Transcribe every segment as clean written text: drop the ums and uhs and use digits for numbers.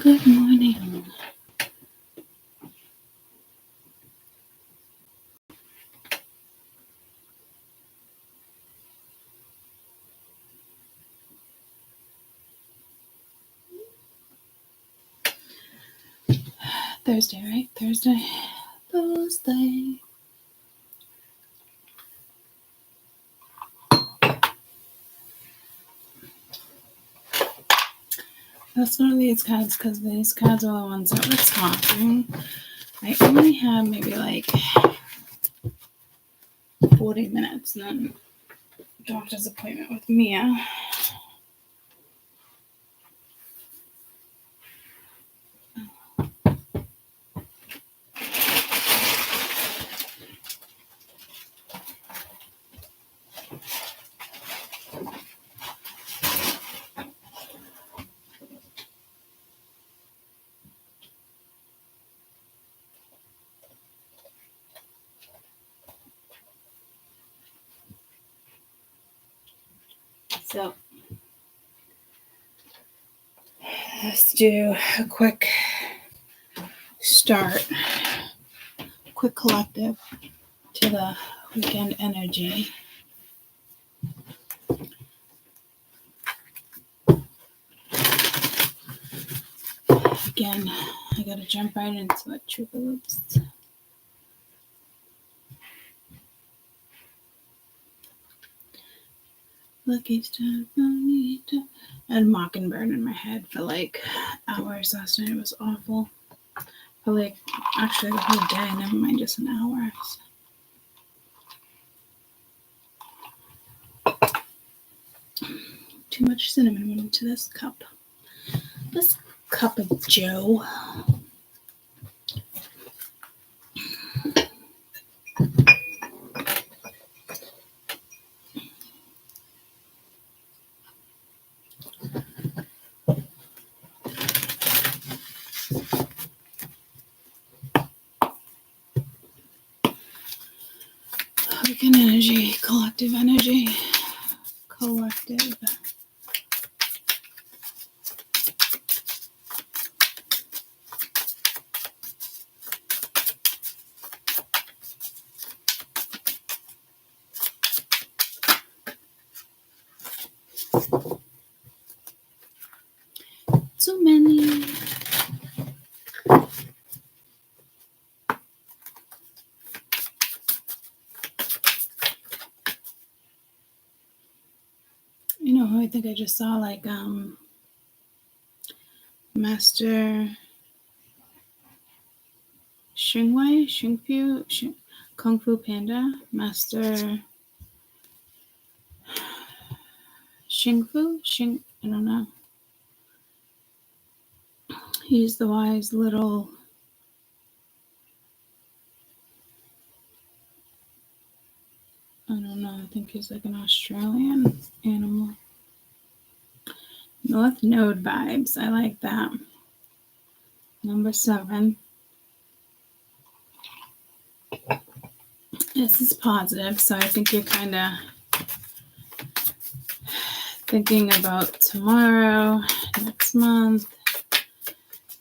Good morning. Thursday, right? Thursday. That's one of these cards because these cards are the ones that we're talking. I only have maybe like 40 minutes and then doctor's appointment with Mia. So let's do a quick start, quick collective to the weekend energy. Again, I gotta jump right into it. Triple loops. Lucky Star Bonita. I had Mockingbird in my head for like hours last night. It was awful. For like, actually the whole day, never mind just an hour. Too much cinnamon went into this cup. This cup of Joe. Weekend energy, collective energy, collective. So many. You know who I think I just saw, like Master Kung Fu Panda, Master I don't know. He's the wise little I don't know, I think he's like an Australian animal. North Node vibes, I like that. Number 7. This is positive, so I think you're kind of thinking about tomorrow, next month,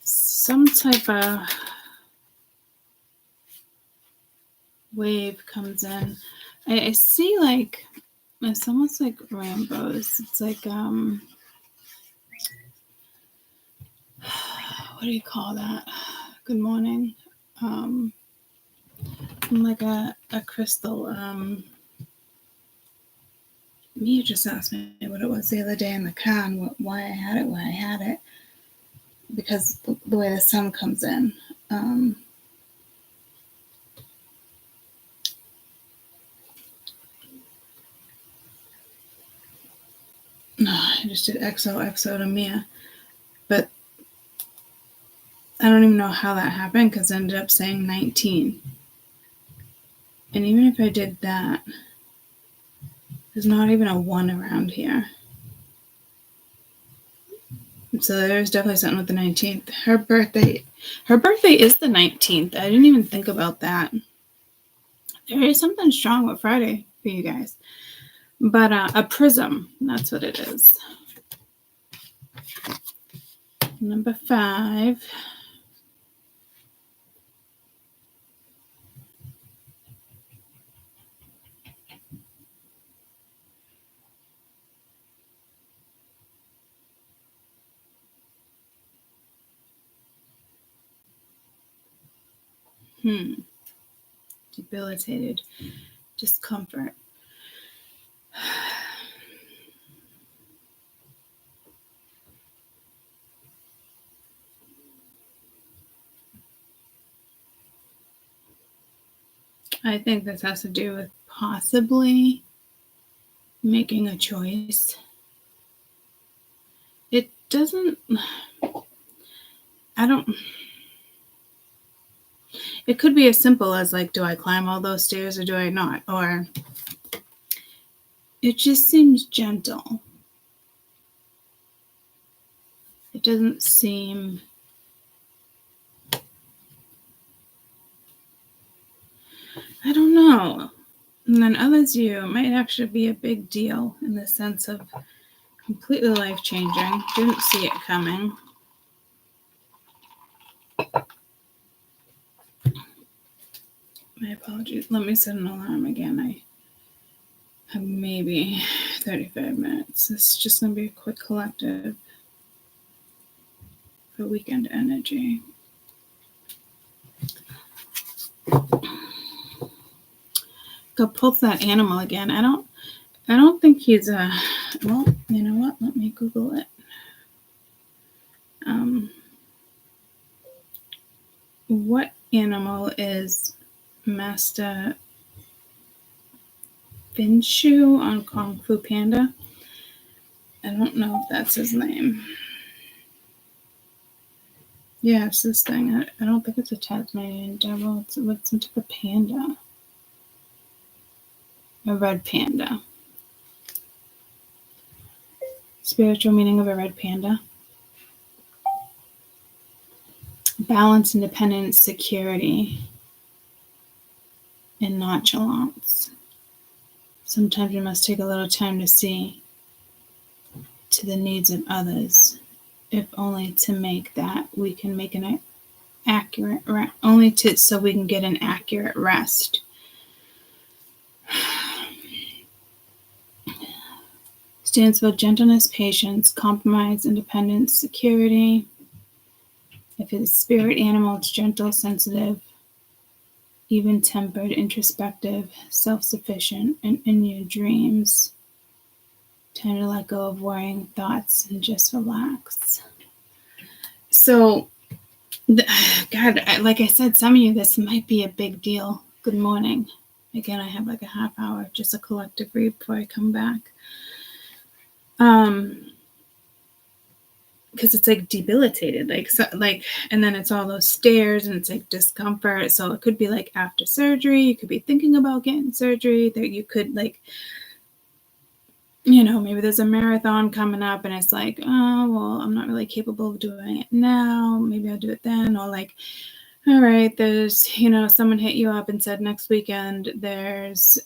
some type of wave comes in. I see like, it's almost like rainbows. It's like, what do you call that? Good morning. Like a crystal. You just asked me what it was the other day in the car and why I had it. Because the way the sun comes in. I just did XOXO to Mia. But I don't even know how that happened because I ended up saying 19. And even if I did that, there's not even a 1 around here. So there's definitely something with the 19th. Her birthday is the 19th. I didn't even think about that. There is something strong with Friday for you guys. But a prism, that's what it is. Number 5. Debilitated. Discomfort. I think this has to do with possibly making a choice. It doesn't, it could be as simple as like, do I climb all those stairs or do I not? Or it just seems gentle. It doesn't seem, I don't know. And then others you might actually be a big deal in the sense of completely life-changing. Didn't see it coming. My apologies. Let me set an alarm again. I have maybe 35 minutes. This is just going to be a quick collective for weekend energy. Go pull that animal again. I don't think he's a, well, you know what? Let me Google it. What animal is Master Finshu on Kung Fu Panda? I don't know if that's his name. Yeah, it's this thing. I don't think it's a Tasmanian devil. It's some type of panda. A red panda. Spiritual meaning of a red panda. Balance, independence, security, and nonchalance. Sometimes we must take a little time to see to the needs of others, if only to make that we can make an accurate, so we can get an accurate rest. Stands for gentleness, patience, compromise, independence, security. If it's a spirit animal, it's gentle, sensitive, even-tempered, introspective, self-sufficient, and in your dreams. Time to let go of worrying thoughts and just relax. So, God, like I said, some of you, this might be a big deal. Good morning. Again, I have like a half hour, just a collective read before I come back. Because it's like debilitated, and then it's all those stairs and it's like discomfort. So it could be like after surgery, you could be thinking about getting surgery, that you could like, maybe there's a marathon coming up and it's like, oh, well, I'm not really capable of doing it now. Maybe I'll do it then. Or like, all right, there's, someone hit you up and said next weekend there's,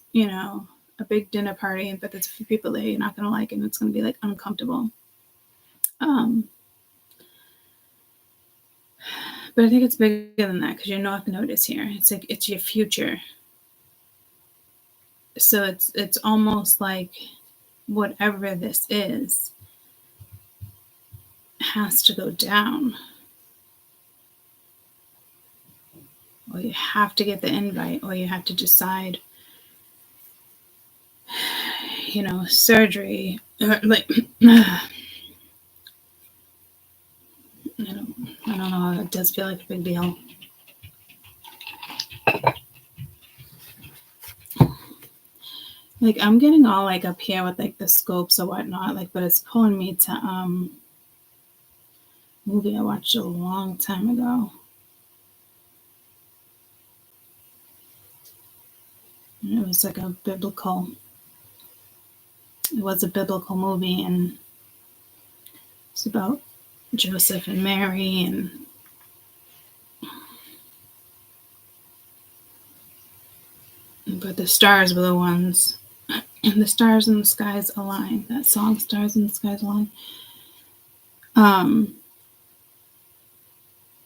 a big dinner party, but there's a few people there you're not going to like, and it's going to be like uncomfortable. But I think it's bigger than that, because your North Node is here. It's like, it's your future. So it's almost like whatever this is has to go down. Or you have to get the invite, or you have to decide, surgery, or like, I don't know. It does feel like a big deal. Like, I'm getting all like up here with like the scopes or whatnot, like, but it's pulling me to movie I watched a long time ago. And it was like a biblical movie, and it's about Joseph and Mary, and but the stars were the ones, and the stars in the skies align. That song, Stars in the Skies Align.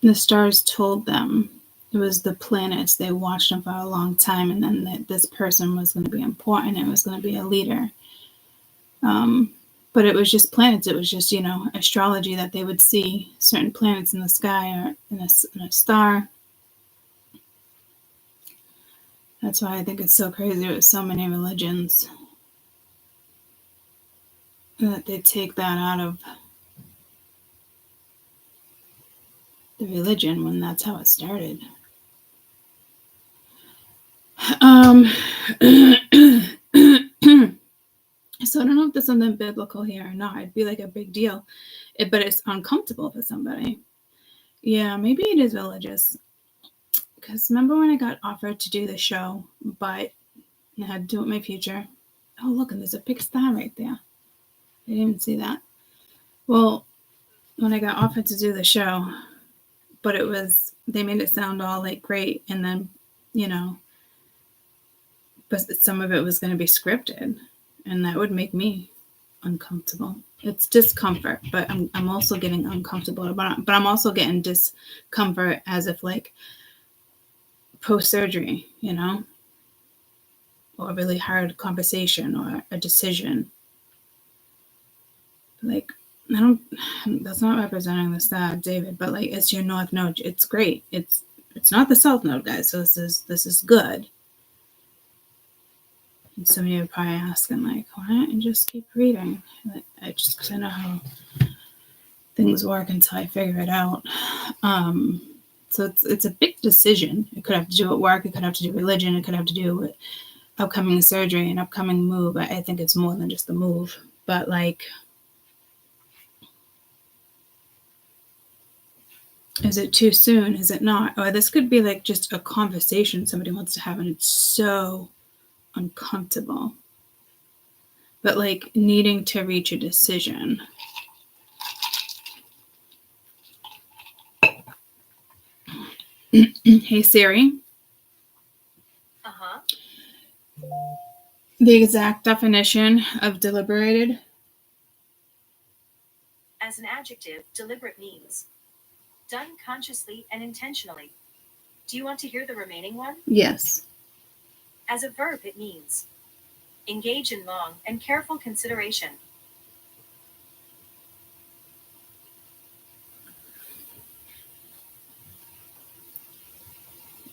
the stars told them. It was the planets. They watched them for a long time, and then that this person was going to be important. It was going to be a leader. But it was just planets. It was just, astrology that they would see certain planets in the sky or in a star. That's why I think it's so crazy with so many religions that they take that out of the religion when that's how it started. So I don't know if there's something biblical here or not. It'd be like a big deal, but it's uncomfortable for somebody. Yeah, maybe it is religious. Because remember when I got offered to do the show, but I had to do it in my future. Oh, look, and there's a big star right there. I didn't even see that. Well, when I got offered to do the show, but they made it sound all like great, and then, but some of it was going to be scripted, and that would make me uncomfortable. It's discomfort, but I'm also getting uncomfortable, but I'm also getting discomfort as if like post-surgery, or a really hard conversation or a decision. Like, that's not representing the star, David, but like it's your north node. It's great. It's not the south node, guys. So this is good. And some of you are probably asking, like, why don't you just keep reading? Because I know how things work until I figure it out. So it's a big decision. It could have to do with work. It could have to do with religion. It could have to do with upcoming surgery and upcoming move. I think it's more than just the move. But like, is it too soon? Is it not? Or this could be like just a conversation somebody wants to have, and it's so uncomfortable. But like needing to reach a decision. Hey Siri. The exact definition of deliberated. As an adjective, deliberate means done consciously and intentionally. Do you want to hear the remaining one? Yes. As a verb, it means engage in long and careful consideration.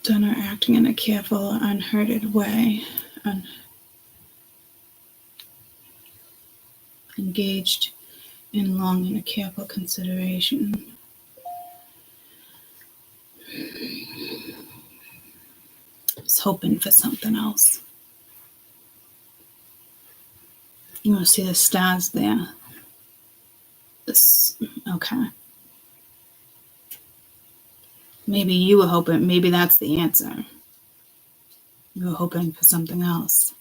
Done or acting in a careful, unhurried way. Engaged in long and a careful consideration. I was hoping for something else. You want to see the stars there? Okay. Maybe you were hoping, maybe that's the answer. You were hoping for something else.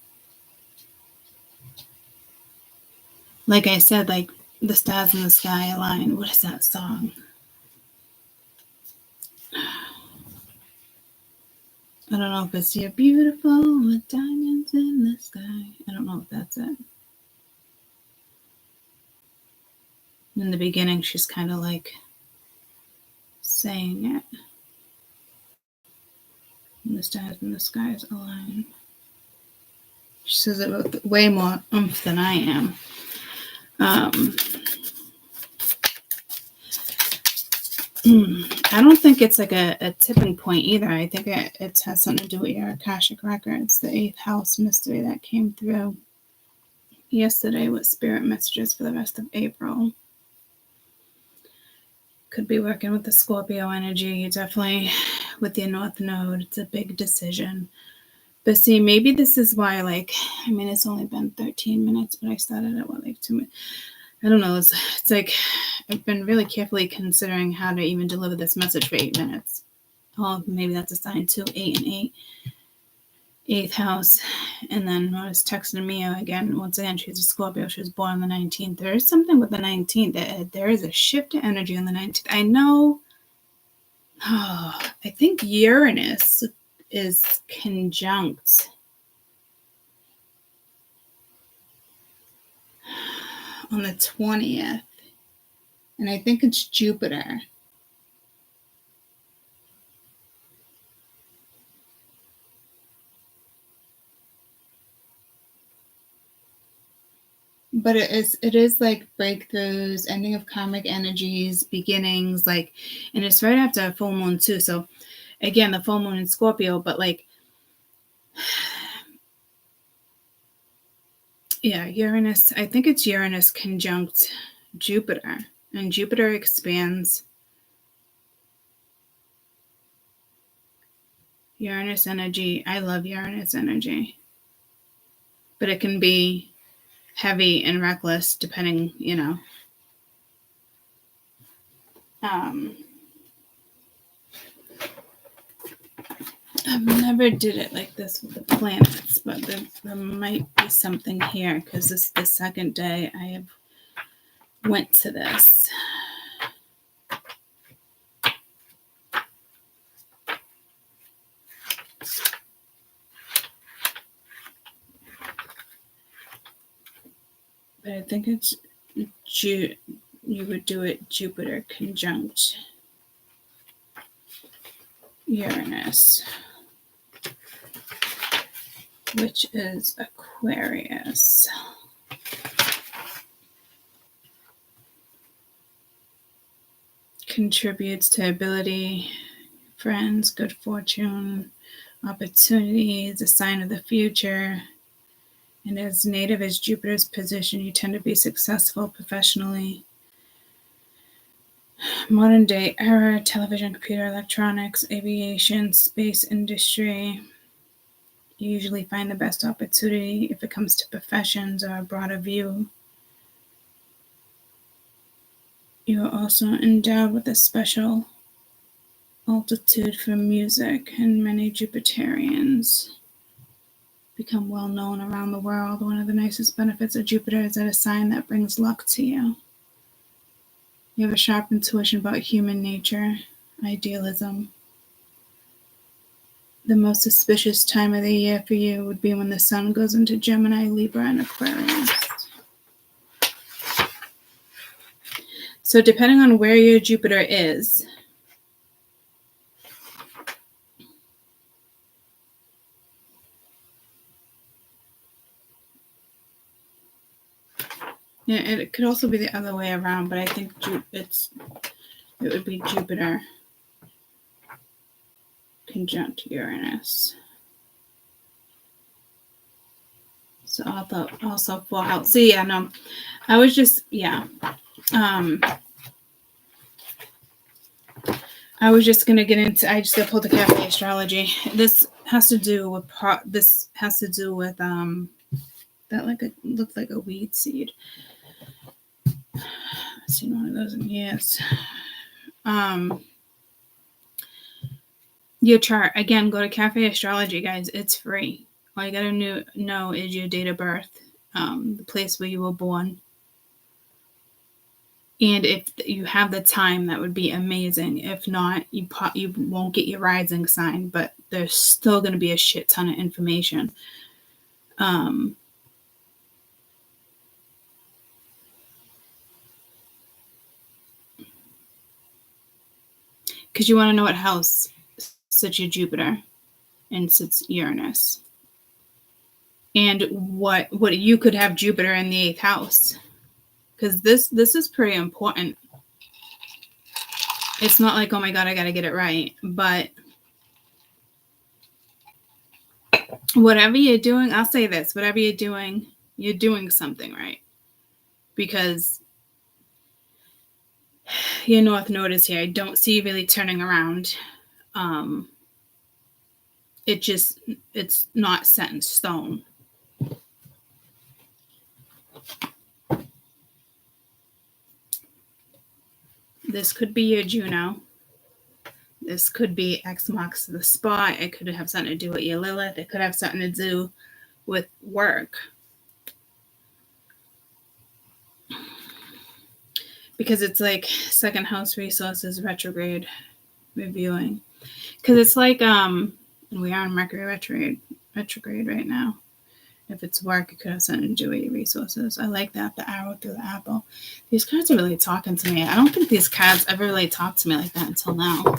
Like I said, like the stars in the sky align. What is that song? I don't know if it's You're Beautiful with Diamonds in the Sky. I don't know if that's it. In the beginning, she's kind of like saying it. And the stars in the skies align. She says it with way more oomph than I am. I don't think it's like a tipping point either. I think it has something to do with your Akashic records, the 8th house mystery that came through yesterday with spirit messages for the rest of April. Could be working with the Scorpio energy, definitely with your north node. It's a big decision. But see, maybe this is why, like, I mean, it's only been 13 minutes, but I started at like 2 minutes. I don't know. It's like I've been really carefully considering how to even deliver this message for 8 minutes. Oh, maybe that's a sign too. 8 and 8. 8th house. And then I was texting Mia again. Once again, she's a Scorpio. She was born on the 19th. There is something with the 19th. There is a shift in energy on the 19th. I know. Oh, I think Uranus is conjunct on the 20th. And I think it's Jupiter. But it is like breakthroughs, ending of karmic energies, beginnings, like, and it's right after a full moon too. So again, the full moon in Scorpio, but like, yeah, Uranus, I think it's Uranus conjunct Jupiter, and Jupiter expands. Uranus energy, I love Uranus energy, but it can be heavy and reckless depending, I've never did it like this with the planets, but there might be something here because this is the second day I have went to this. But I think it's you would do it Jupiter conjunct Uranus, which is Aquarius. Contributes to ability, friends, good fortune, opportunities, a sign of the future. And as native as Jupiter's position, you tend to be successful professionally. Modern day era, television, computer, electronics, aviation, space industry. You usually find the best opportunity if it comes to professions or a broader view. You are also endowed with a special altitude for music, and many Jupiterians become well known around the world. One of the nicest benefits of Jupiter is that a sign that brings luck to you. You have a sharp intuition about human nature, idealism. The most auspicious time of the year for you would be when the sun goes into Gemini, Libra, and Aquarius. So depending on where your Jupiter is, yeah, it could also be the other way around, but I think it would be Jupiter conjunct Uranus. So also full house. So yeah, no, I was just, yeah. I was just gonna get into. I just pulled the cafe astrology. This has to do with that looked like a weed seed. I've seen one of those in years. Your chart again. Go to Cafe Astrology, guys. It's free. All you gotta know is your date of birth, the place where you were born. And if you have the time, that would be amazing. If not, you won't get your rising sign, but there's still going to be a shit ton of information. Because you want to know what house sits your Jupiter and sits Uranus. And what you could have Jupiter in the 8th house. Because this is pretty important. It's not like, oh my God, I got to get it right. But whatever you're doing, I'll say this, whatever you're doing something right. Because your North Node is here. I don't see you really turning around. It's not set in stone. This could be your Juno. This could be X marks the spot. It could have something to do with your Lilith. It could have something to do with work. Because it's like second house resources retrograde reviewing. Because it's like we are in Mercury retrograde right now. If it's work, it could have something to do with your resources. I like that, the arrow through the apple. These cards are really talking to me. I don't think these cards ever really talked to me like that until now.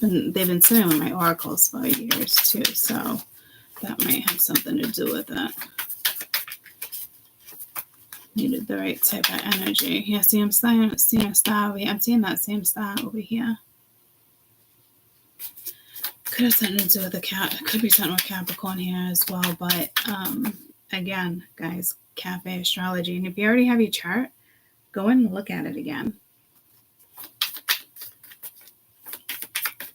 They've been sitting with my oracles for years too. So That might have something to do with it. Needed the right type of energy. Yeah, see, I'm seeing a star over here. I'm seeing that same star over here. Could have something to do with could be something with Capricorn here as well. But again, guys, Cafe Astrology. And if you already have your chart, go and look at it again.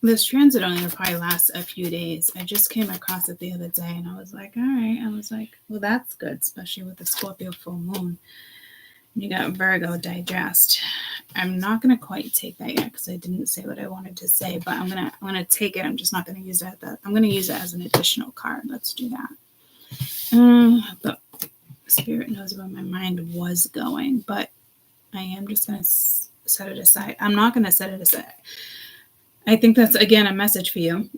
This transit only will probably last a few days. I just came across it the other day and I was like, all right. I was like, well, that's good, especially with the Scorpio full moon. You got Virgo digest. I'm not going to quite take that yet because I didn't say what I wanted to say, but I'm gonna take it. I'm just not going to use it. I'm going to use it as an additional card. Let's do that. But Spirit knows where my mind was going, but I am just going to set it aside. I'm not going to set it aside. I think that's, again, a message for you.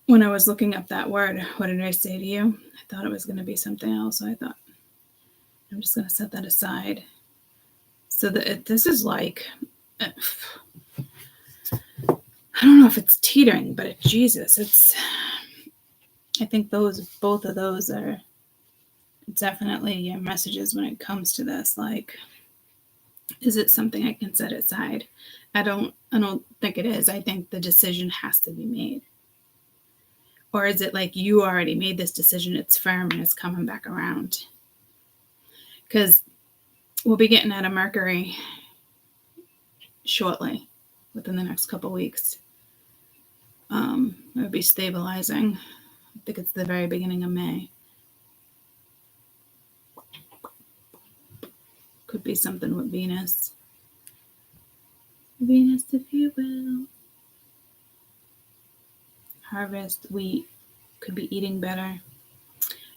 When I was looking up that word, what did I say to you? I thought it was going to be something else. So I thought, I'm just going to set that aside. So that this is like, I don't know if it's teetering, but Jesus, I think both of those are definitely your messages when it comes to this. Like, is it something I can set aside? I don't think it is. I think the decision has to be made. Or is it like you already made this decision, it's firm and it's coming back around? Because we'll be getting out of Mercury shortly, within the next couple weeks. It'll be stabilizing. I think it's the very beginning of May. Could be something with Venus. Venus, if you will. Harvest, wheat, could be eating better.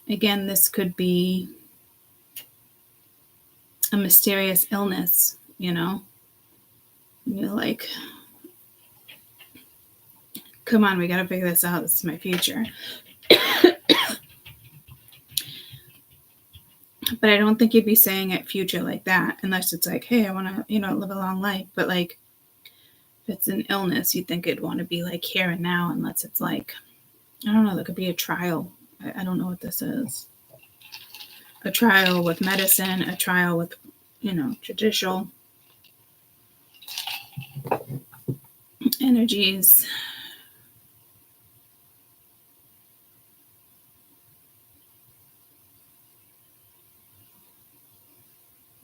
Again, this could be a mysterious illness, you know? You're like, come on, we got to figure this out. This is my future. But I don't think you'd be saying it future like that, unless it's like, hey, I want to, live a long life. But like, if it's an illness, you think it'd want to be like here and now, unless it's like, I don't know, there could be a trial. I don't know what this is. A trial with medicine, a trial with, judicial energies.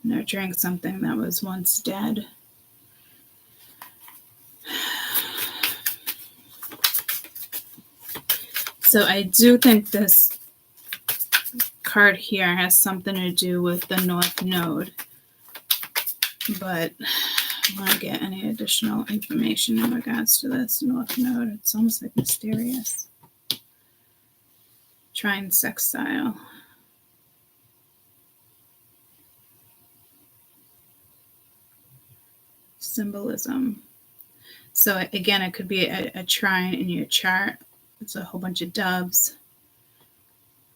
Nurturing something that was once dead. So I do think this card here has something to do with the North Node, but I want to get any additional information in regards to this North Node. It's almost like mysterious. Trine sextile. Symbolism. So again, it could be a trine in your chart. It's a whole bunch of doves,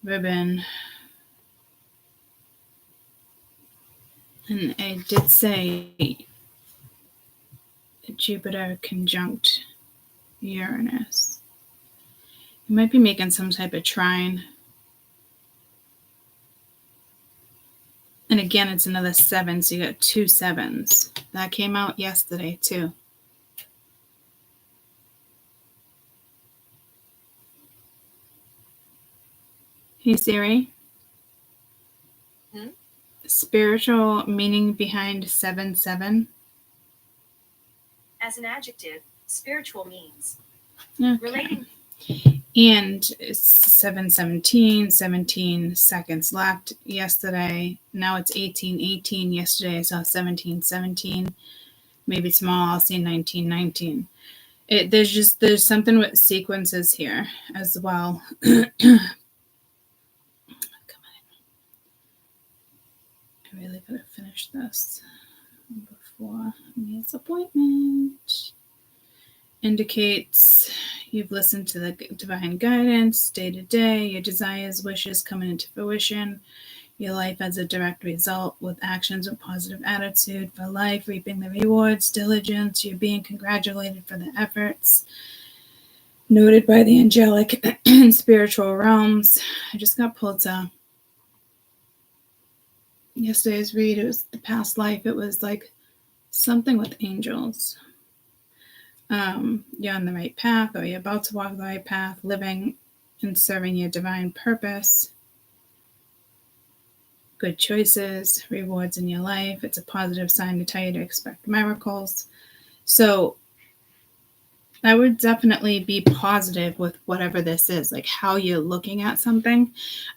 ribbon. And I did say Jupiter conjunct Uranus. You might be making some type of trine. And again, it's another 7, so you got 2 7s. That came out yesterday, too. Hey, Siri. Spiritual meaning behind 7-7. As an adjective, spiritual means relating. And it's 7:17, 17 seconds left yesterday. Now it's 18:18. Yesterday I saw 17:17. Maybe tomorrow I'll see 19:19. There's something with sequences here as well. I really gotta finish this before his appointment. Indicates you've listened to the divine guidance day to day, your desires, wishes coming into fruition, your life as a direct result with actions with positive attitude for life, reaping the rewards, diligence, you're being congratulated for the efforts. noted by the angelic and spiritual realms. I just got pulled to yesterday's read. It was the past life. It was like something with angels. You're on the right path, or you're about to walk the right path, living and serving your divine purpose. Good choices, rewards in your life. It's a positive sign to tell you to expect miracles. So I would definitely be positive with whatever this is, like how you're looking at something.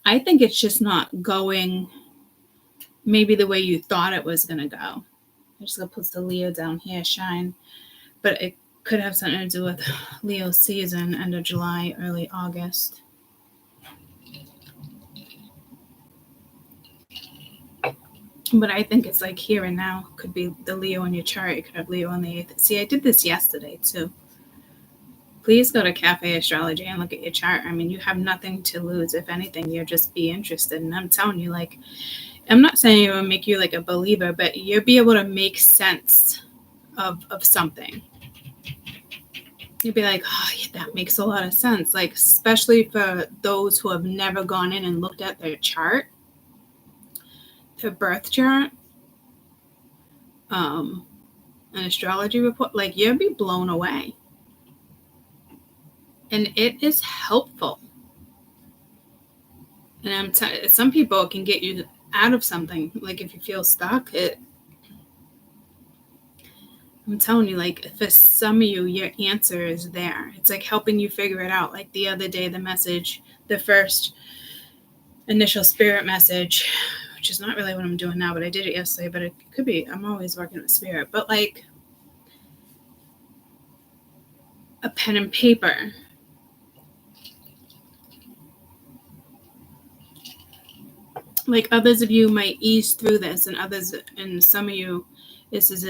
I think it's just not going maybe the way you thought it was going to go. I'm just going to put the Leo down here, shine. But it could have something to do with Leo season, end of July, early August. But I think it's like here and now. Could be the Leo in your chart. You could have Leo on the 8th. See, I did this yesterday too. Please go to Cafe Astrology and look at your chart. I mean, you have nothing to lose. If anything, you'll just be interested. And I'm telling you, like, I'm not saying it will make you like a believer, but you'll be able to make sense of something. You'll be like, oh, yeah, that makes a lot of sense. Like, especially for those who have never gone in and looked at their chart, their birth chart, an astrology report, like, you'll be blown away. And it is helpful. And some people can get you out of something. Like, if you feel stuck, I'm telling you, like, for some of you, your answer is there. It's like helping you figure it out. Like the other day, the message, the first initial spirit message, which is not really what I'm doing now, but I did it yesterday, but it could be, I'm always working with spirit, but like a pen and paper. Like, others of you might ease through this, and some of you, this is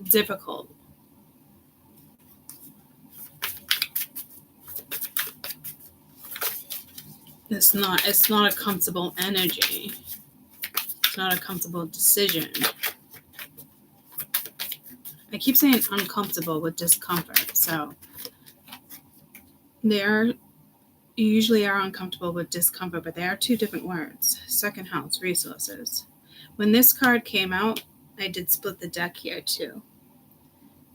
difficult. It's not a comfortable energy. It's not a comfortable decision. I keep saying uncomfortable with discomfort. So you usually are uncomfortable with discomfort, but they are two different words. Second house, resources. When this card came out, I did split the deck here too.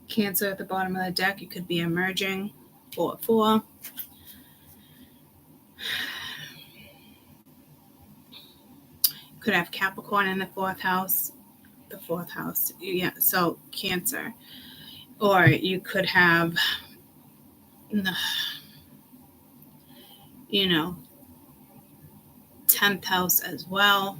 Cancer at the bottom of the deck, you could be emerging, 4-4. Could have Capricorn in the 4th house. The 4th house, yeah, so Cancer. Or you could have, 10th house as well.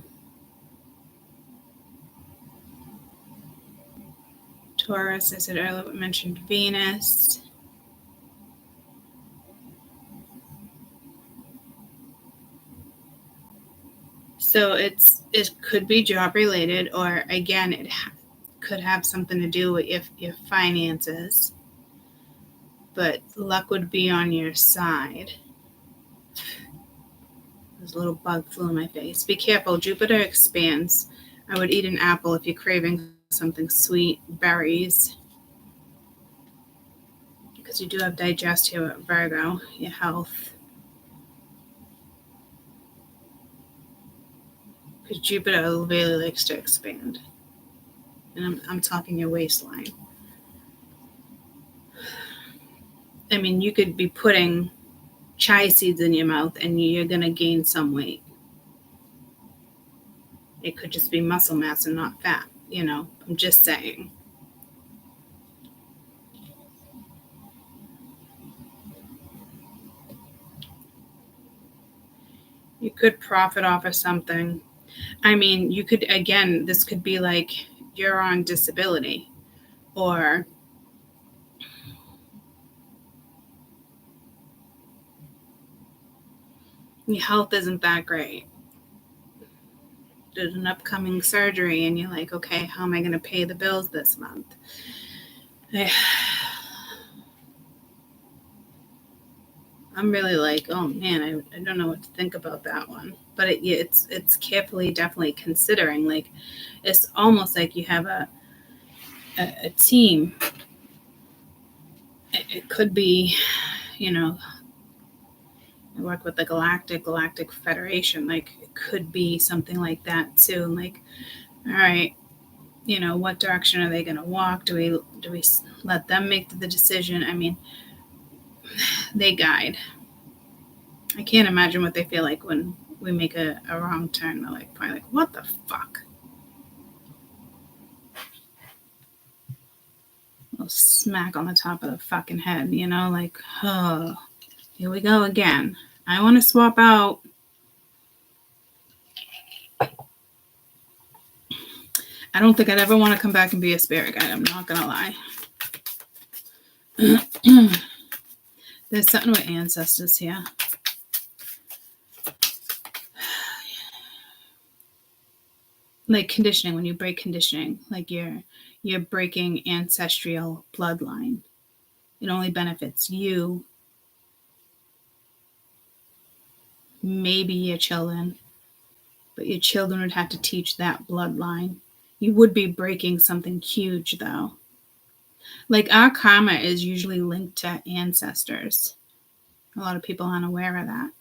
Taurus, I said earlier, we mentioned Venus. So it could be job related, or again, it could have something to do with your finances. But luck would be on your side. There's a little bug flew in my face. Be careful, Jupiter expands. I would eat an apple if you're craving something sweet, berries. Because you do have digest here at Virgo, your health. Because Jupiter really likes to expand. And I'm talking your waistline. I mean, you could be putting chia seeds in your mouth and you're going to gain some weight. It could just be muscle mass and not fat, I'm just saying. You could profit off of something. I mean, you could, again, this could be like you're on disability, or your health isn't that great. There's an upcoming surgery and you're like, okay, how am I going to pay the bills this month? I'm really like, oh man, I don't know what to think about that one. But it's carefully, definitely considering. Like, it's almost like you have a team. It could be, I work with the Galactic Federation. Like, it could be something like that too. Like, all right, you know, what direction are they going to walk? Do we let them make the decision? I mean, they guide. I can't imagine what they feel like when we make a wrong turn. They're like, probably like, what the fuck? A little smack on the top of the fucking head, you know, like, oh, here we go again. I want to swap out. I don't think I'd ever want to come back and be a spirit guide. I'm not going to lie. There's something with ancestors here. Like conditioning, when you break conditioning, like you're breaking ancestral bloodline. It only benefits you, maybe your children, but your children would have to teach that bloodline. You would be breaking something huge, though. Like, our karma is usually linked to ancestors. A lot of people aren't aware of that.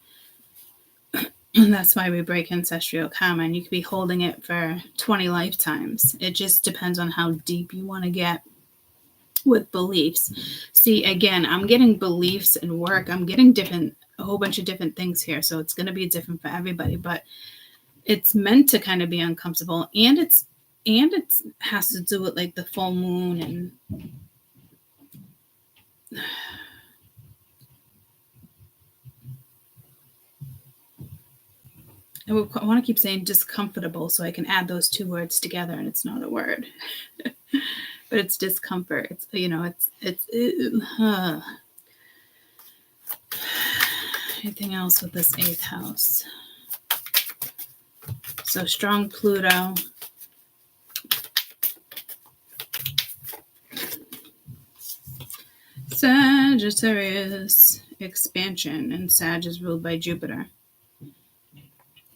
And that's why we break ancestral karma. And you could be holding it for 20 lifetimes. It just depends on how deep you want to get with beliefs. See, again, I'm getting beliefs and work. I'm getting a whole bunch of different things here. So it's going to be different for everybody. But it's meant to kind of be uncomfortable. And it has to do with like the full moon and I want to keep saying discomfortable so I can add those two words together, and it's not a word. But it's discomfort. It's, you know, anything else with this 8th house? So strong Pluto. Sagittarius expansion, and Sag is ruled by Jupiter.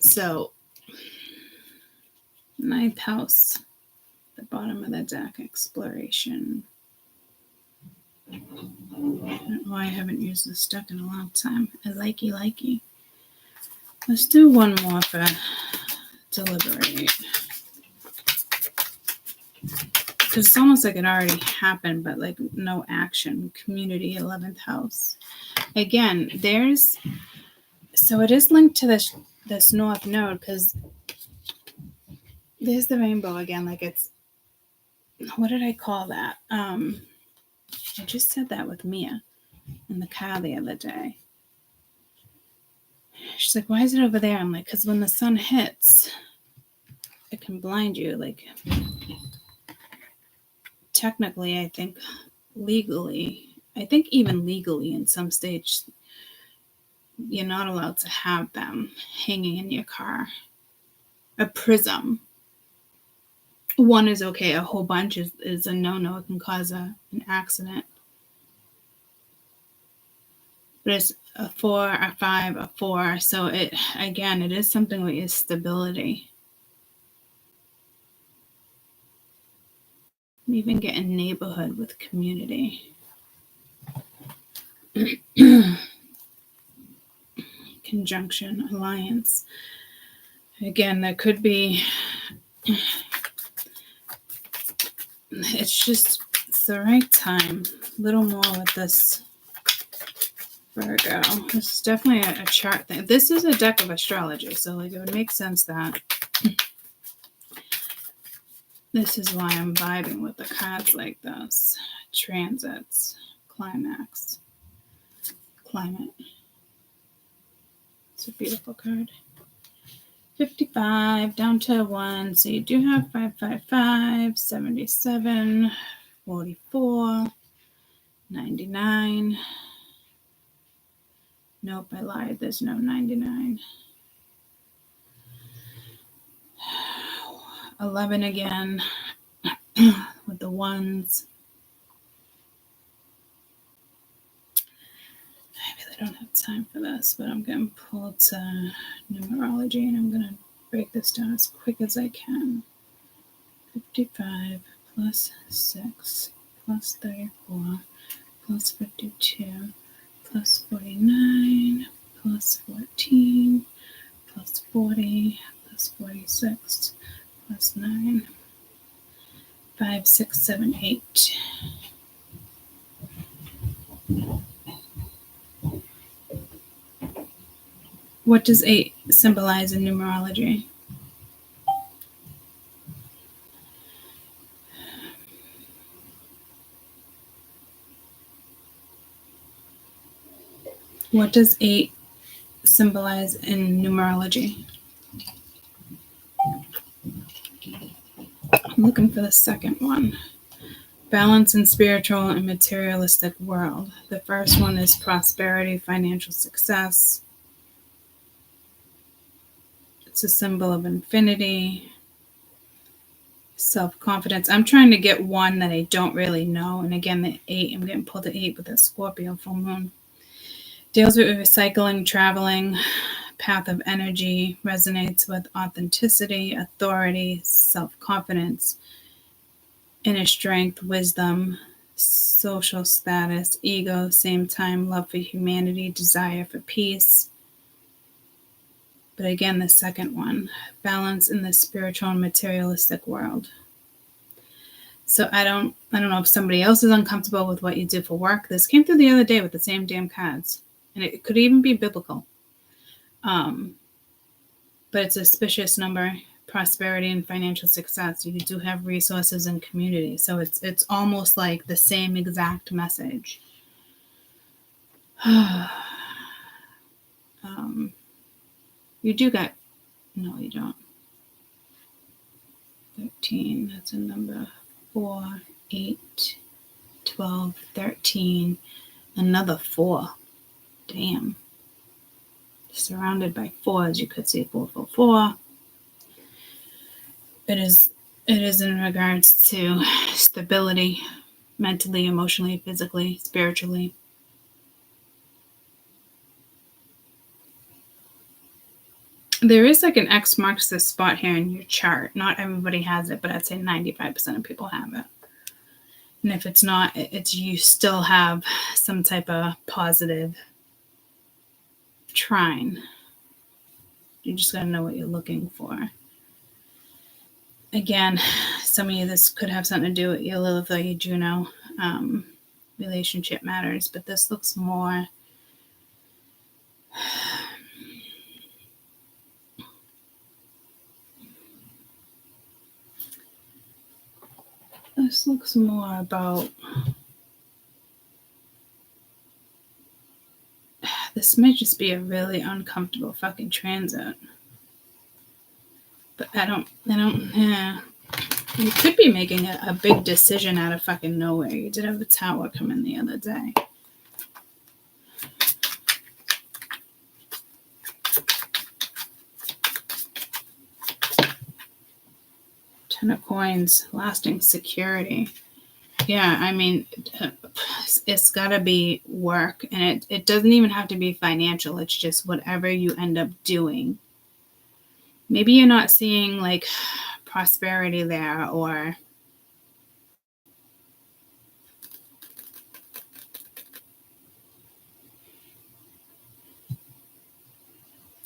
So 9th house, the bottom of the deck, exploration. I don't know why I haven't used this deck in a long time. I likey. Let's do one more for deliberate. Because it's almost like it already happened, but like no action. Community, 11th house. Again, so it is linked to this North Node, because there's the rainbow again. Like, it's, what did I call that? I just said that with Mia in the car the other day. She's like, why is it over there? I'm like, because when the sun hits, it can blind you. Like, technically, I think even legally in some states, you're not allowed to have them hanging in your car. A prism. One is okay. A whole bunch is a no-no. It can cause an accident. But it's a 4, a 5, a 4. So it is something with your stability. Even getting neighborhood with community. Conjunction, alliance. Again, that could be, it's the right time. A little more with this Virgo. This is definitely a chart thing. This is a deck of astrology, so like it would make sense that this is why I'm vibing with the cards like this. Transits, climax, climate. It's a beautiful card. 55 down to 1. So you do have 555, 77, 44, 99. Nope, I lied. There's no 99. 11 again with the ones. I really don't have time for this, but I'm going to pull to numerology and I'm going to break this down as quick as I can. 55 plus 6 plus 34 plus 52 plus 49 plus 14 plus 40 plus 46 plus 9, 5, 6, 7, 8. What does 8 symbolize in numerology? What does 8 symbolize in numerology? I'm looking for the second one. Balance in spiritual and materialistic world. The first one is prosperity, financial success. It's a symbol of infinity, self-confidence. I'm trying to get one that I don't really know. And again, the 8, I'm getting pulled to 8 with the Scorpio full moon. Deals with recycling, traveling, path of energy, resonates with authenticity, authority, self-confidence, inner strength, wisdom, social status, ego, same time, love for humanity, desire for peace. But again, the second one, balance in the spiritual and materialistic world. So I don't know if somebody else is uncomfortable with what you do for work. This came through the other day with the same damn cards. And it could even be biblical. But it's a auspicious number, prosperity and financial success. You do have resources and community. So it's almost like the same exact message. You do got, no, you don't. 13, that's a number. 4, 8, 12, 13, another 4. Damn. Surrounded by 4s, you could see 4, 4, 4. It is in regards to stability, mentally, emotionally, physically, spiritually. There is like an X marks this spot here in your chart. Not everybody has it, but I'd say 95% of people have it. And if it's not, it's you still have some type of positive trine. You just got to know what you're looking for. Again, some of you, this could have something to do with your Lilith or your Juno relationship matters, but this looks more about, this might just be a really uncomfortable fucking transit. But I don't, you could be making a big decision out of fucking nowhere. You did have the Tower come in the other day. Ten of Coins, lasting security. Yeah, I mean, it's got to be work, and it doesn't even have to be financial. It's just whatever you end up doing. Maybe you're not seeing like prosperity there or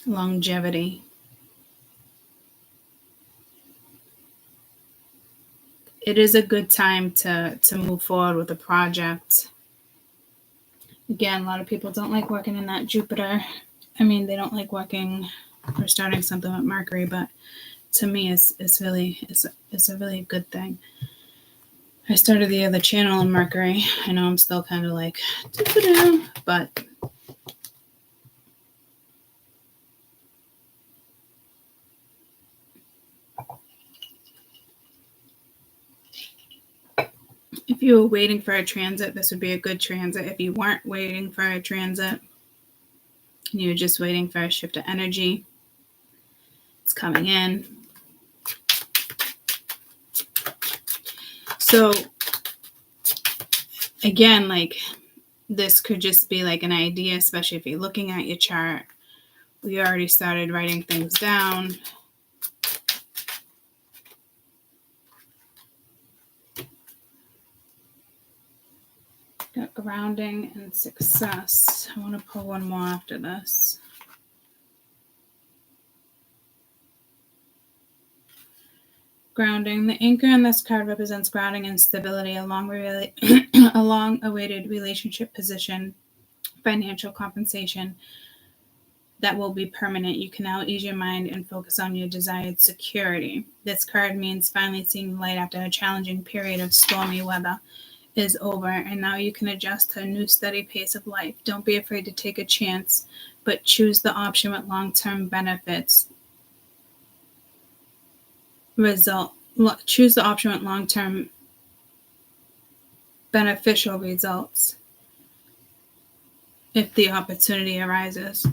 longevity. It is a good time to move forward with a project. Again, a lot of people don't like working in that Jupiter. I mean, they don't like working or starting something with Mercury, but to me, it's a really good thing. I started the other channel in Mercury. I know I'm still kind of like, but if you were waiting for a transit, this would be a good transit. If you weren't waiting for a transit, and you're just waiting for a shift of energy, it's coming in. So again, like this could just be like an idea, especially if you're looking at your chart. We already started writing things down. Got grounding and success. I want to pull one more after this. Grounding. The anchor in this card represents grounding and stability, a long-awaited relationship position, financial compensation that will be permanent. You can now ease your mind and focus on your desired security. This card means finally seeing the light after a challenging period of stormy weather is over, and now you can adjust to a new steady pace of life. Don't be afraid to take a chance, but choose the option with long-term benefits. Choose the option with long-term beneficial results if the opportunity arises.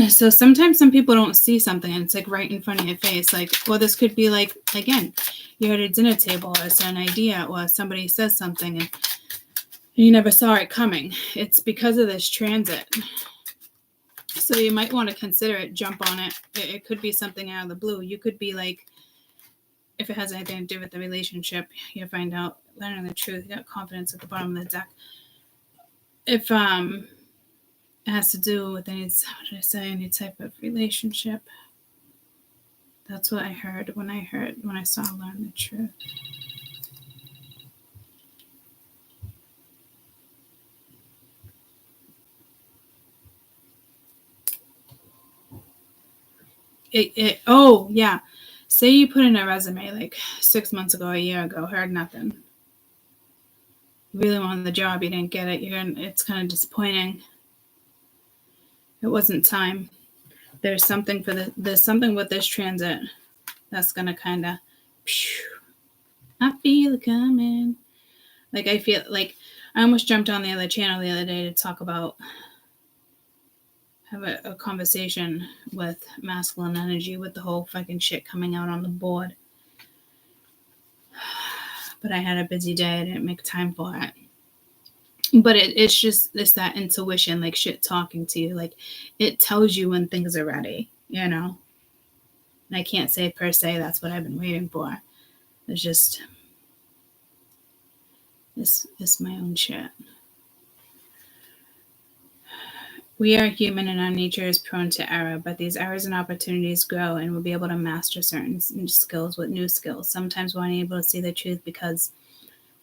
So sometimes some people don't see something and it's like right in front of your face. Like, well, this could be like, again, you're at a dinner table or it's an idea or somebody says something and you never saw it coming. It's because of this transit. So you might want to consider it, jump on it. It could be something out of the blue. You could be like, if it has anything to do with the relationship, you find out, learning the truth, you got confidence at the bottom of the deck. If it has to do with any type of relationship. That's what I heard when I saw learn the truth. Oh yeah. Say you put in a resume like 6 months ago, a year ago, heard nothing. Really wanted the job, you didn't get it. It's kind of disappointing. It wasn't time. There's something with this transit that's gonna kind of, I feel it coming. Like I feel like I almost jumped on the other channel the other day to talk about, have a conversation with masculine energy with the whole fucking shit coming out on the board. But I had a busy day. I didn't make time for it. But it's that intuition, like shit talking to you. Like it tells you when things are ready, you know? And I can't say per se that's what I've been waiting for. It's just, it's my own shit. We are human and our nature is prone to error, but these errors and opportunities grow and we'll be able to master certain skills with new skills. Sometimes we're unable to see the truth because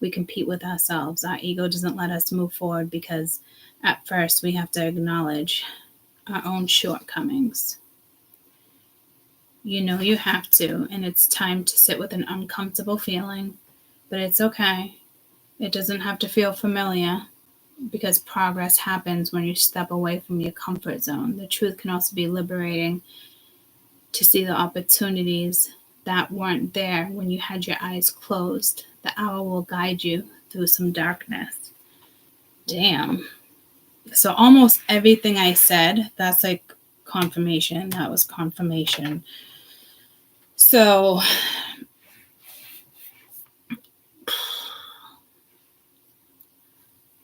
we compete with ourselves. Our ego doesn't let us move forward because at first we have to acknowledge our own shortcomings. You know you have to, and it's time to sit with an uncomfortable feeling, but it's okay. It doesn't have to feel familiar because progress happens when you step away from your comfort zone. The truth can also be liberating to see the opportunities that weren't there when you had your eyes closed. The hour will guide you through some darkness. Damn. So almost everything I said, that's like confirmation. That was confirmation. So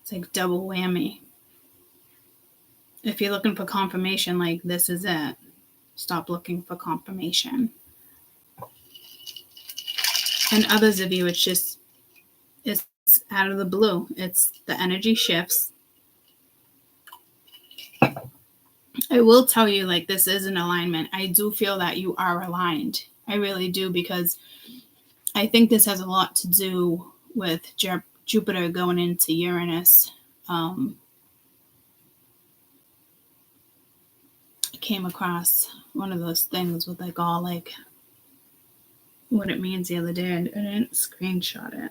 it's like double whammy. If you're looking for confirmation, like this is it. Stop looking for confirmation. And others of you, it's out of the blue. It's the energy shifts. I will tell you, like, this is an alignment. I do feel that you are aligned. I really do, because I think this has a lot to do with Jupiter going into Uranus. I came across one of those things with like all like what it means the other day. I didn't screenshot it.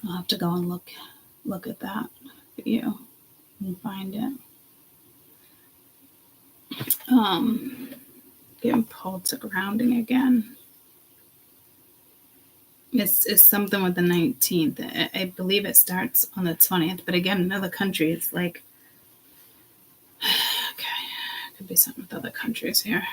I'll have to go and look at that for you and find it. Getting pulled to grounding again. It's something with the 19th. I believe it starts on the 20th, but again, in other countries, like, okay, could be something with other countries here.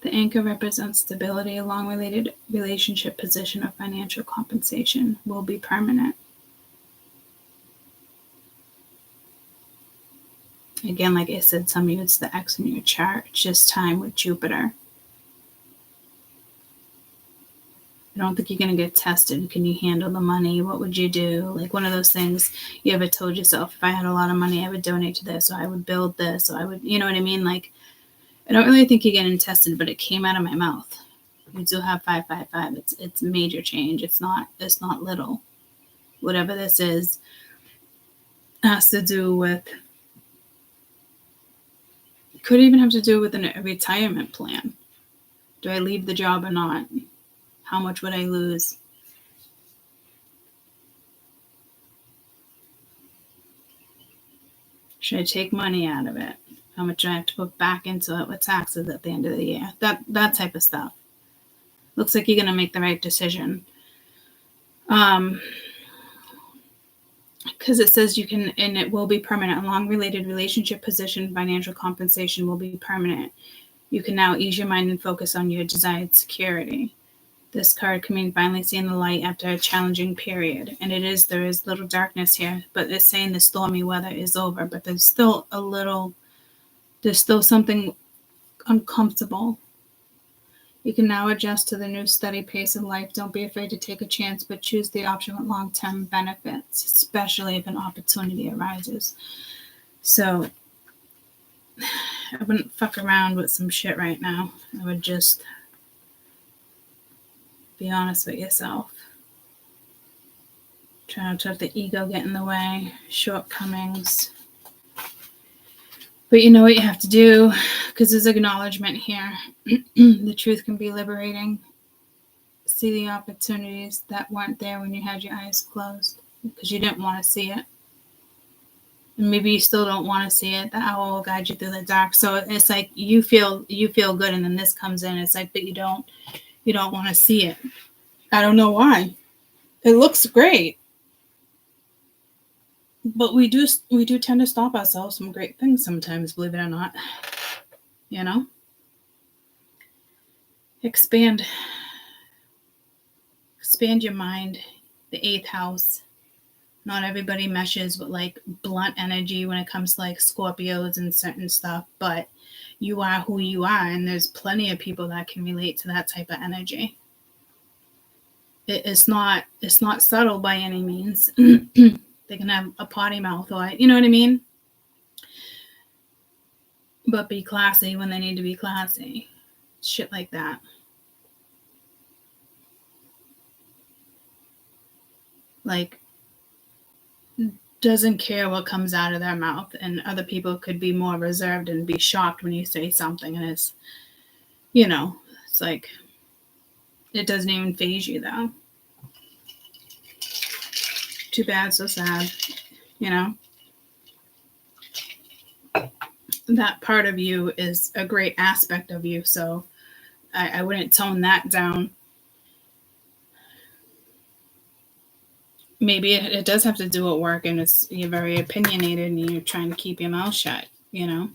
The anchor represents stability. A long-related relationship position of financial compensation will be permanent. Again, like I said, some of you, it's the X in your chart. It's just time with Jupiter. I don't think you're going to get tested. Can you handle the money? What would you do? Like one of those things you ever told yourself, if I had a lot of money, I would donate to this, or I would build this, or I would, you know what I mean? Like I don't really think you're getting tested, but it came out of my mouth. You do have 555. It's major change. It's not little. Whatever this is has to do with, could even have to do with a retirement plan. Do I leave the job or not? How much would I lose? Should I take money out of it? How much do I have to put back into it with taxes at the end of the year? That type of stuff. Looks like you're going to make the right decision. Because it says you can, and it will be permanent. A long-related relationship, position, financial compensation will be permanent. You can now ease your mind and focus on your desired security. This card can mean finally seeing the light after a challenging period. And there is little darkness here, but it's saying the stormy weather is over. But there's still something uncomfortable. You can now adjust to the new steady pace of life. Don't be afraid to take a chance, but choose the option with long-term benefits, especially if an opportunity arises. So I wouldn't fuck around with some shit right now. I would just be honest with yourself. Try not to have the ego get in the way, shortcomings. But you know what you have to do, because there's acknowledgement here. The truth can be liberating. See the opportunities that weren't there when you had your eyes closed, because you didn't want to see it. And maybe you still don't want to see it. The owl will guide you through the dark. So it's like you feel good, and then this comes in. It's like, but you don't want to see it. I don't know why. It looks great. But we do tend to stop ourselves from great things sometimes, believe it or not. You know? Expand your mind. The 8th house. Not everybody meshes with like blunt energy when it comes to like Scorpios and certain stuff, but you are who you are, and there's plenty of people that can relate to that type of energy. It's not subtle by any means. They can have a potty mouth, or you know what I mean? But be classy when they need to be classy. Shit like that. Like, doesn't care what comes out of their mouth, and other people could be more reserved and be shocked when you say something, and it's, you know, it's like, it doesn't even faze you though. Too bad, so sad, you know. That part of you is a great aspect of you, so I wouldn't tone that down. Maybe it does have to do with work, and you're very opinionated and you're trying to keep your mouth shut, you know.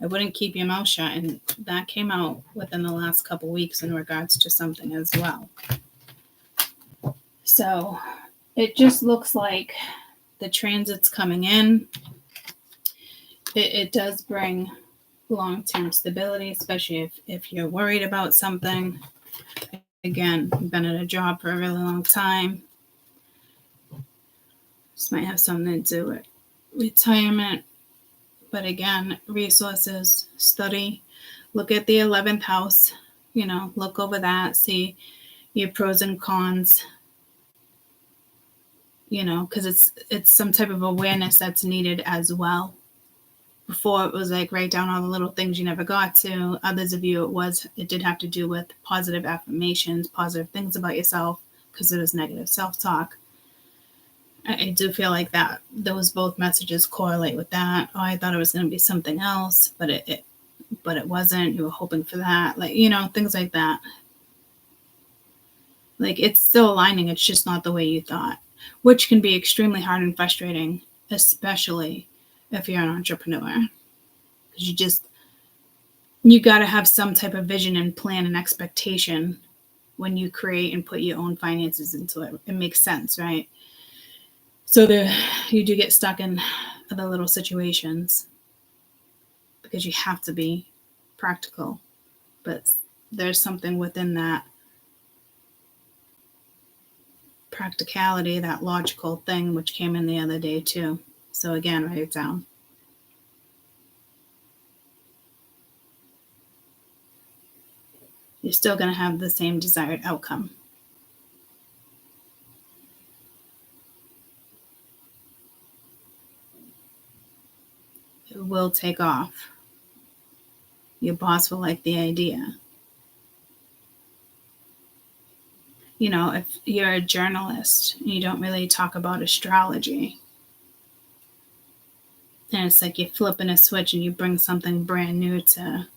I wouldn't keep your mouth shut, and that came out within the last couple weeks in regards to something as well. So it just looks like the transits coming in, it does bring long-term stability, especially if you're worried about something. Again, you've been at a job for a really long time. This might have something to do with retirement. But again, resources, study, look at the 11th house, you know, look over that, see your pros and cons, you know, because it's some type of awareness that's needed as well. Before it was like write down all the little things you never got to. Others of you, it did have to do with positive affirmations, positive things about yourself, because it was negative self-talk. I do feel like that those both messages correlate with that. Oh, I thought it was going to be something else, but it wasn't. You were hoping for that, like, you know, things like that. Like, it's still aligning. It's just not the way you thought, which can be extremely hard and frustrating, especially if you're an entrepreneur, because you got to have some type of vision and plan and expectation when you create and put your own finances into it. It makes sense, right? So you do get stuck in other little situations because you have to be practical, but there's something within that practicality, that logical thing, which came in the other day too. So again, write it down. you're still going to have the same desired outcome. It will take off. Your boss will like the idea. You know, if you're a journalist and you don't really talk about astrology, and it's like you're flipping a switch and you bring something brand new to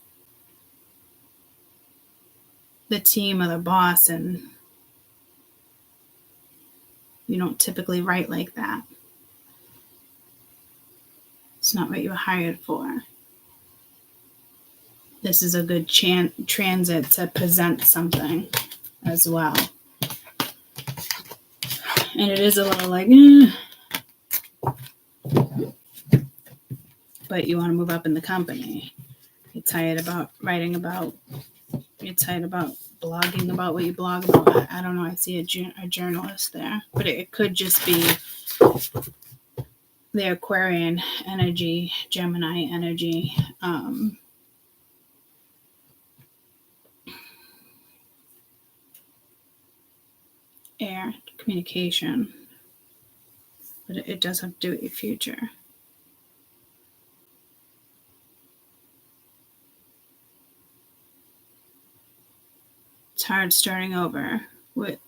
the team or the boss, and you don't typically write like that. It's not what you were hired for. This is a good transit to present something as well. And it is a little like, but you want to move up in the company. You're tired about writing about, you're tired about blogging about what you blog about. I don't know. I see a journalist there, but it could just be the Aquarian energy, Gemini energy, air, communication, but it does have to do with your future. It's hard starting over with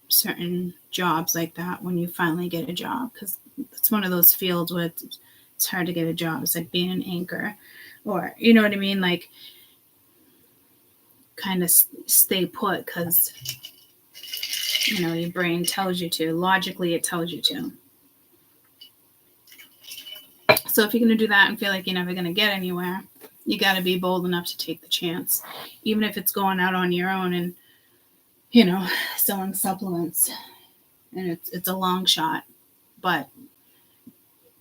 certain jobs like that when you finally get a job, because it's one of those fields where it's hard to get a job. It's like being an anchor, or you know what I mean, like kind of stay put because you know your brain tells you to. Logically, it tells you to. So if you're going to do that and feel like you're never going to get anywhere, you got to be bold enough to take the chance, even if it's going out on your own and, you know, selling supplements, and it's a long shot. But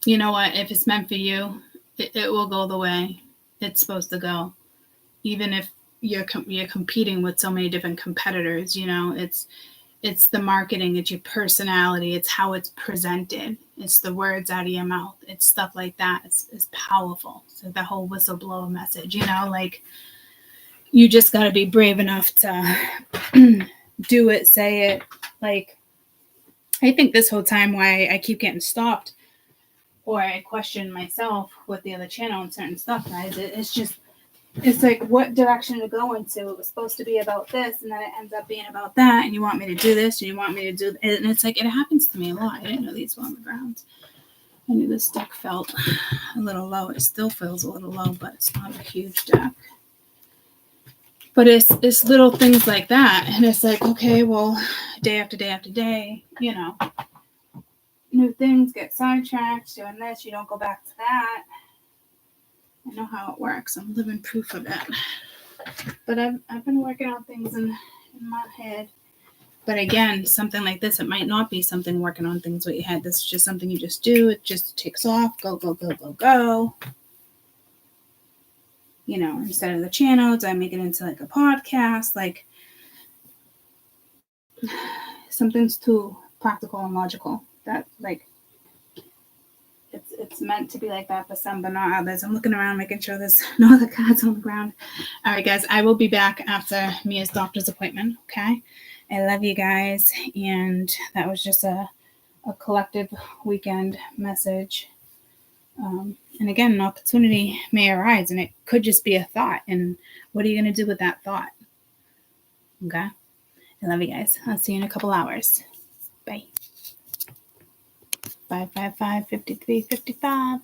you know what? If it's meant for you, it will go the way it's supposed to go. Even if you're competing with so many different competitors, you know, it's the marketing, it's your personality, it's how it's presented, it's the words out of your mouth, it's stuff like that. It's powerful. So the whole whistleblower message, you know, like you just got to be brave enough to do it, say it. Like, I think this whole time why I keep getting stopped or I question myself with the other channel and certain stuff, guys, it's like, what direction to go into? It was supposed to be about this, and then it ends up being about that, and you want me to do this, and you want me to do and it's like, it happens to me a lot. I didn't know these were on the ground. I knew this deck felt a little low. It still feels a little low, but it's not a huge deck. But it's little things like that, and it's like, okay, well, day after day after day, you know, new things get sidetracked, doing this, you don't go back to that. I know how it works. I'm living proof of it. But I've been working on things in my head. But again, something like this, it might not be something working on things with your head. This is just something you just do. It just takes off. Go, go, go, go, go. You know, instead of the channels, I make it into like a podcast. Like, something's too practical and logical. That, like, it's meant to be like that for some, but not others. I'm looking around, making sure there's no other cards on the ground. All right, guys, I will be back after Mia's doctor's appointment, okay? I love you guys, and that was just a collective weekend message. And again, an opportunity may arise, and it could just be a thought, and what are you going to do with that thought? Okay? I love you guys. I'll see you in a couple hours. Bye. 555-5355.